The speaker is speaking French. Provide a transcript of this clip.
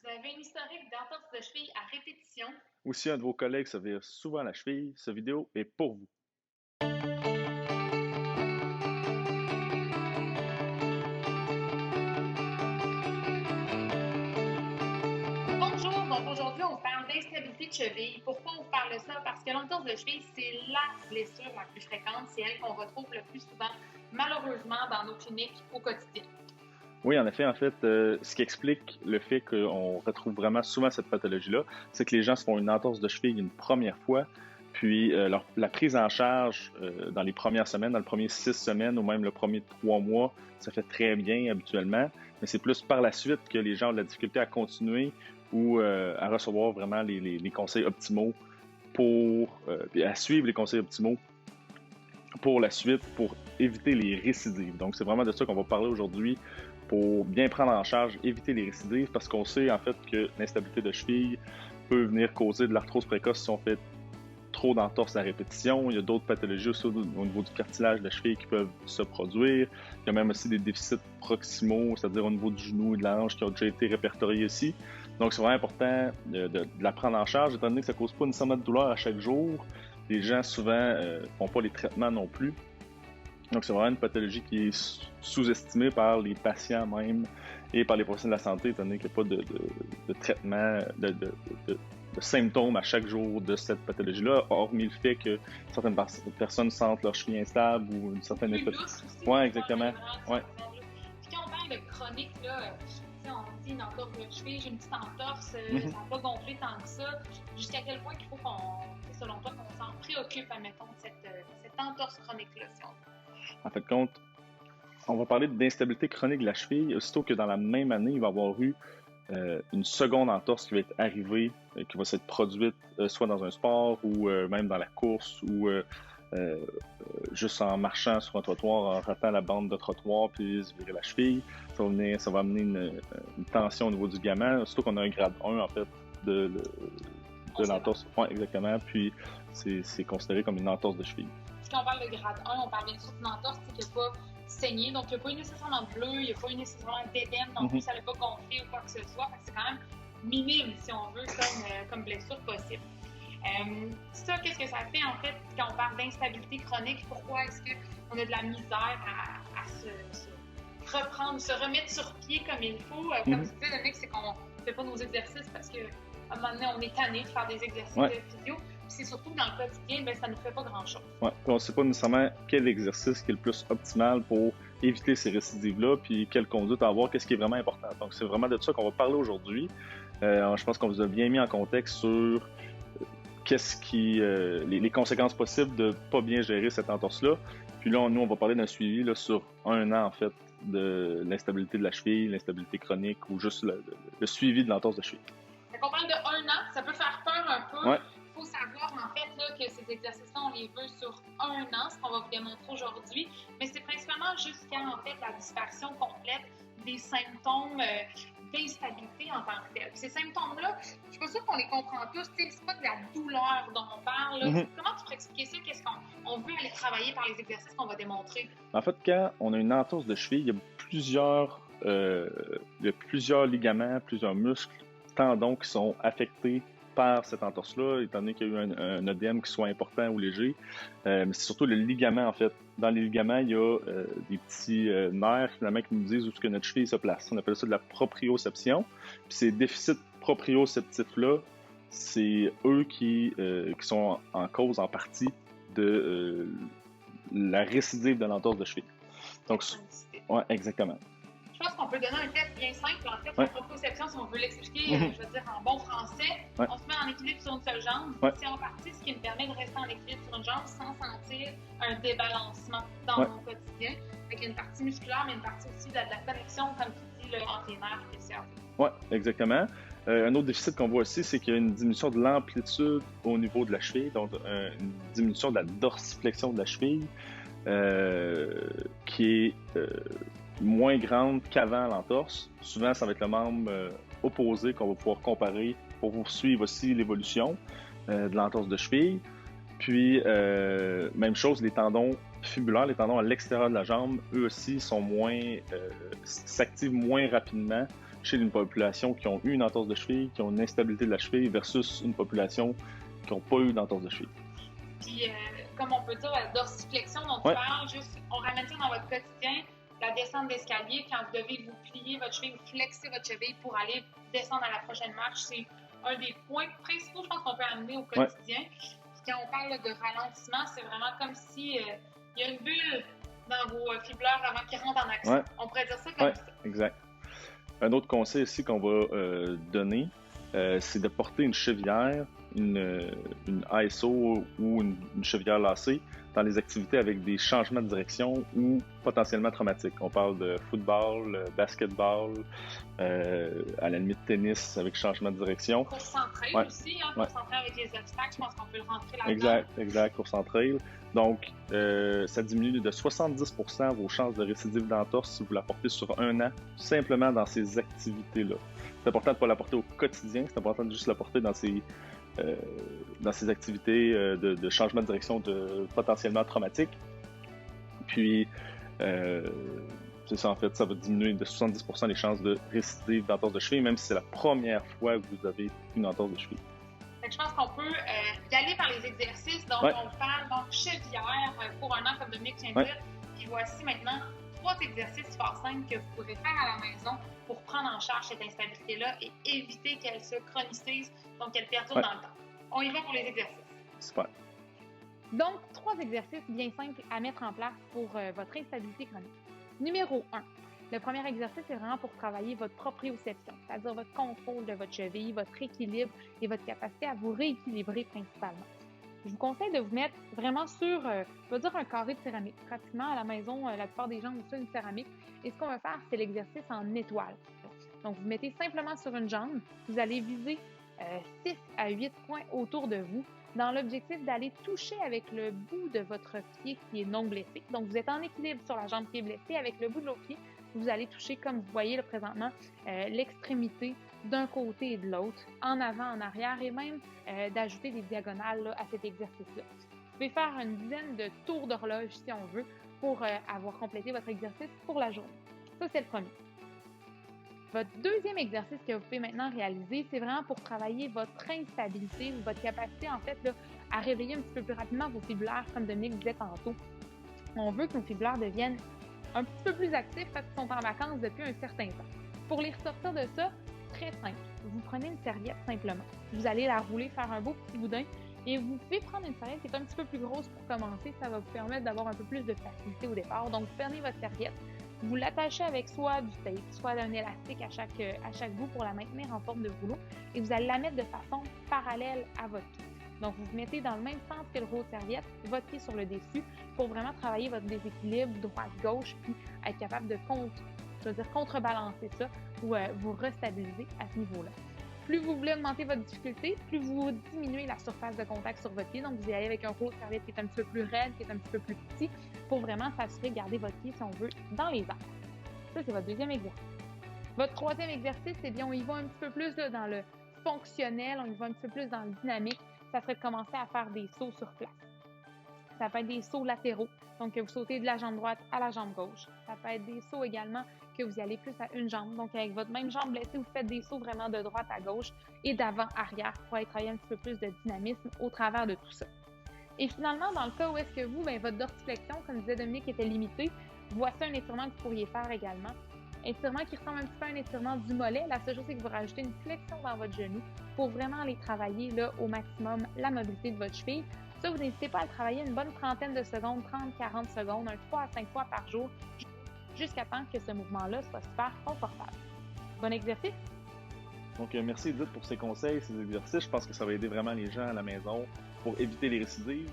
Vous avez une historique d'entorse de cheville à répétition. Ou si un de vos collègues se vire souvent la cheville, cette vidéo est pour vous. Bonjour, donc aujourd'hui on parle d'instabilité de cheville. Pourquoi on parle de ça? Parce que l'entorse de cheville, c'est la blessure la plus fréquente, c'est elle qu'on retrouve le plus souvent, malheureusement, dans nos cliniques au quotidien. Oui, en effet, ce qui explique le fait qu'on retrouve vraiment souvent cette pathologie-là, c'est que les gens se font une entorse de cheville une première fois, puis la prise en charge dans les premières semaines, dans le premier 6 semaines ou même le premier 3 mois, ça fait très bien habituellement, mais c'est plus par la suite que les gens ont de la difficulté à continuer ou à recevoir vraiment les conseils optimaux puis à suivre les conseils optimaux pour la suite, pour éviter les récidives. Donc, c'est vraiment de ça qu'on va parler aujourd'hui pour bien prendre en charge, éviter les récidives, parce qu'on sait en fait que l'instabilité de cheville peut venir causer de l'arthrose précoce si on fait trop d'entorses à répétition. Il y a d'autres pathologies aussi au niveau du cartilage de la cheville qui peuvent se produire. Il y a même aussi des déficits proximaux, c'est-à-dire au niveau du genou et de la hanche qui ont déjà été répertoriés ici. Donc, c'est vraiment important de la prendre en charge, étant donné que ça ne cause pas nécessairement de douleur à chaque jour. Les gens souvent font pas les traitements non plus. Donc, c'est vraiment une pathologie qui est sous-estimée par les patients même et par les professionnels de la santé, étant donné qu'il n'y a pas de traitement, de symptômes à chaque jour de cette pathologie-là, hormis le fait que certaines personnes sentent leur cheville instable ou une certaine Plus effet. lousse aussi, Ouais, des fois, exactement. Ouais. Puis quand on parle de chronique, là, on dit une entorse de cheville, j'ai une petite entorse, ça Mhm. n'a pas gonflé tant que ça. Jusqu'à quel point il faut selon toi, qu'on s'en préoccupe, admettons, de cette entorse chronique-là, si on veut. En fait, compte, on va parler d'instabilité chronique de la cheville, aussitôt que dans la même année, il va y avoir eu une seconde entorse qui va être arrivée, qui va s'être produite soit dans un sport ou même dans la course ou juste en marchant sur un trottoir, en ratant la bande de trottoir puis se virer la cheville. Ça va amener une tension au niveau du ligament. Surtout qu'on a un grade 1 en fait de l'entorse. Ouais, exactement. Puis c'est considéré comme une entorse de cheville. Quand on parle de grade 1, on parle bien sûr d'une entorse qui n'a pas saigné, donc il n'y a pas eu nécessairement de bleu, il n'y a pas eu nécessairement d'édème non plus, ça n'a pas gonflé ou quoi que ce soit. C'est quand même minime, si on veut, comme blessure possible. Ça, qu'est-ce que ça fait en fait quand on parle d'instabilité chronique? Pourquoi est-ce qu'on a de la misère à se reprendre, se remettre sur pied comme il faut? Comme tu disais, Dominique, c'est qu'on ne fait pas nos exercices parce qu'à un moment donné, on est tanné de faire des exercices de physio. Puis c'est surtout que dans le quotidien, ça ne nous fait pas grand-chose. Ouais, on ne sait pas nécessairement quel exercice qui est le plus optimal pour éviter ces récidives-là, puis quelle conduite à avoir, qu'est-ce qui est vraiment important. Donc, c'est vraiment de ça qu'on va parler aujourd'hui. Je pense qu'on vous a bien mis en contexte sur les conséquences possibles de pas bien gérer cette entorse-là. Puis là, nous, on va parler d'un suivi là, sur 1 an, en fait, de l'instabilité de la cheville, l'instabilité chronique ou juste le suivi de l'entorse de cheville. Fait qu'on parle de 1 an, ça peut faire peur un peu. Ouais. Il faut savoir, en fait, là, que ces exercices-là, on les veut sur 1 an, ce qu'on va vous démontrer aujourd'hui. Mais c'est principalement jusqu'à, en fait, la disparition complète des symptômes d'instabilité en tant que tel. Ces symptômes-là, je suis pas sûre qu'on les comprend tous. C'est pas de la douleur dont on parle. Comment tu pourrais expliquer ça? Qu'est-ce qu'on veut aller travailler par les exercices qu'on va démontrer? En fait, quand on a une entorse de cheville, il y a plusieurs ligaments, plusieurs muscles, tendons qui sont affectés par cette entorse-là, étant donné qu'il y a eu un œdème qui soit important ou léger. Mais c'est surtout le ligament, en fait. Dans les ligaments, il y a des petits nerfs, finalement, qui nous disent où est-ce que notre cheville se place. On appelle ça de la proprioception. Puis ces déficits proprioceptifs-là, c'est eux qui sont en cause, en partie, de la récidive de l'entorse de cheville. Donc, ouais, exactement. Je pense qu'on peut donner un test bien simple. En fait, la proprioception, si on veut l'expliquer, je veux dire en bon français, on se met en équilibre sur une seule jambe. C'est en partie ce qui me permet de rester en équilibre sur une jambe sans sentir un débalancement dans mon quotidien. Avec une partie musculaire, mais une partie aussi de la connexion, comme tu dis, entre les nerfs et le cerveau. Oui, exactement. Un autre déficit qu'on voit aussi, c'est qu'il y a une diminution de l'amplitude au niveau de la cheville, donc une diminution de la dorsiflexion de la cheville, qui est moins grande qu'avant l'entorse. Souvent, ça va être le membre opposé qu'on va pouvoir comparer pour vous suivre aussi l'évolution de l'entorse de cheville. Puis, même chose, les tendons fibulaires, les tendons à l'extérieur de la jambe, eux aussi sont s'activent moins rapidement chez une population qui ont eu une entorse de cheville, qui ont une instabilité de la cheville, versus une population qui n'ont pas eu d'entorse de cheville. Puis, comme on peut dire, la dorsiflexion dont tu parles, juste, on ramène ça dans votre quotidien, la descente d'escalier, quand vous devez vous plier votre cheville, vous flexer votre cheville pour aller descendre à la prochaine marche, c'est un des points principaux, je pense, qu'on peut amener au quotidien. Puis quand on parle de ralentissement, c'est vraiment comme si il y a une bulle dans vos fibreurs avant qu'ils rentrent en action. On pourrait dire ça comme ça. Exact. Un autre conseil aussi qu'on va donner, c'est de porter une chevillère, une ASO ou une chevillère lacée dans les activités avec des changements de direction ou potentiellement traumatiques. On parle de football, basketball, à la limite tennis avec changement de direction. Course en trail aussi, hein, course en trail avec les obstacles, je pense qu'on peut le rentrer là-dedans. Exact, course en trail. Donc, ça diminue de 70% vos chances de récidive d'entorse si vous la portez sur un an, simplement dans ces activités-là. C'est important de ne pas la porter au quotidien, c'est important de juste la porter dans ces activités de changement de direction potentiellement traumatiques. Puis, c'est ça, en fait, ça va diminuer de 70% les chances de récidive d'entorse de cheville, même si c'est la première fois que vous avez une entorse de cheville. Je pense qu'on peut y aller par les exercices. Donc, on parle donc chevillère pour un an, comme Dominique vient de dire. Puis voici maintenant 3 exercices super simples que vous pourrez faire à la maison pour prendre en charge cette instabilité-là et éviter qu'elle se chronicise, donc qu'elle perdure dans le temps. On y va pour les exercices. Super. Donc, 3 exercices bien simples à mettre en place pour votre instabilité chronique. Numéro 1. Le premier exercice, c'est vraiment pour travailler votre proprioception, c'est-à-dire votre contrôle de votre cheville, votre équilibre et votre capacité à vous rééquilibrer principalement. Je vous conseille de vous mettre vraiment sur, je vais dire un carré de céramique. Pratiquement à la maison, la plupart des gens ont ça, une céramique. Et ce qu'on va faire, c'est l'exercice en étoile. Donc, vous mettez simplement sur une jambe, vous allez viser 6 à 8 points autour de vous dans l'objectif d'aller toucher avec le bout de votre pied qui est non blessé. Donc, vous êtes en équilibre sur la jambe qui est blessée. Avec le bout de l'autre pied, vous allez toucher, comme vous voyez là, présentement, l'extrémité d'un côté et de l'autre, en avant, en arrière, et même d'ajouter des diagonales là, à cet exercice-là. Vous pouvez faire une dizaine de tours d'horloge, si on veut, pour avoir complété votre exercice pour la journée. Ça, c'est le premier. Votre deuxième exercice que vous pouvez maintenant réaliser, c'est vraiment pour travailler votre instabilité ou votre capacité, en fait, là, à réveiller un petit peu plus rapidement vos fibulaires, comme Dominique disait tantôt. On veut que nos fibulaires deviennent un petit peu plus actifs parce qu'ils sont en vacances depuis un certain temps. Pour les ressortir de ça, très simple. Vous prenez une serviette simplement. Vous allez la rouler, faire un beau petit boudin et vous pouvez prendre une serviette qui est un petit peu plus grosse pour commencer. Ça va vous permettre d'avoir un peu plus de facilité au départ. Donc, vous prenez votre serviette, vous l'attachez avec soit du tape, soit d'un élastique à chaque bout pour la maintenir en forme de rouleau et vous allez la mettre de façon parallèle à votre pied. Donc, vous vous mettez dans le même sens que le rouleau de serviette, votre pied sur le dessus pour vraiment travailler votre déséquilibre droite-gauche puis être capable de contrebalancer ça ou vous restabiliser à ce niveau-là. Plus vous voulez augmenter votre difficulté, plus vous diminuez la surface de contact sur votre pied. Donc, vous y allez avec un rouleau de serviette qui est un petit peu plus raide, qui est un petit peu plus petit pour vraiment s'assurer de garder votre pied, si on veut, dans les airs. Ça, c'est votre deuxième exercice. Votre troisième exercice, eh bien, on y va un petit peu plus là, dans le fonctionnel, on y va un petit peu plus dans le dynamique. Ça serait de commencer à faire des sauts sur place. Ça peut être des sauts latéraux, donc que vous sautez de la jambe droite à la jambe gauche. Ça peut être des sauts également que vous y allez plus à une jambe. Donc, avec votre même jambe blessée, vous faites des sauts vraiment de droite à gauche et d'avant-arrière pour aller travailler un petit peu plus de dynamisme au travers de tout ça. Et finalement, dans le cas où est-ce que vous, votre dorsiflexion, comme disait Dominique, était limitée, voici un étirement que vous pourriez faire également. Étirement qui ressemble un petit peu à un étirement du mollet. La seule chose, c'est que vous rajoutez une flexion dans votre genou pour vraiment aller travailler là, au maximum la mobilité de votre cheville. Ça, vous n'hésitez pas à le travailler une bonne trentaine de secondes, 30-40 secondes, 3 à 5 fois par jour, jusqu'à temps que ce mouvement-là soit super confortable. Bon exercice! Donc, merci Edith pour ces conseils, ces exercices. Je pense que ça va aider vraiment les gens à la maison pour éviter les récidives.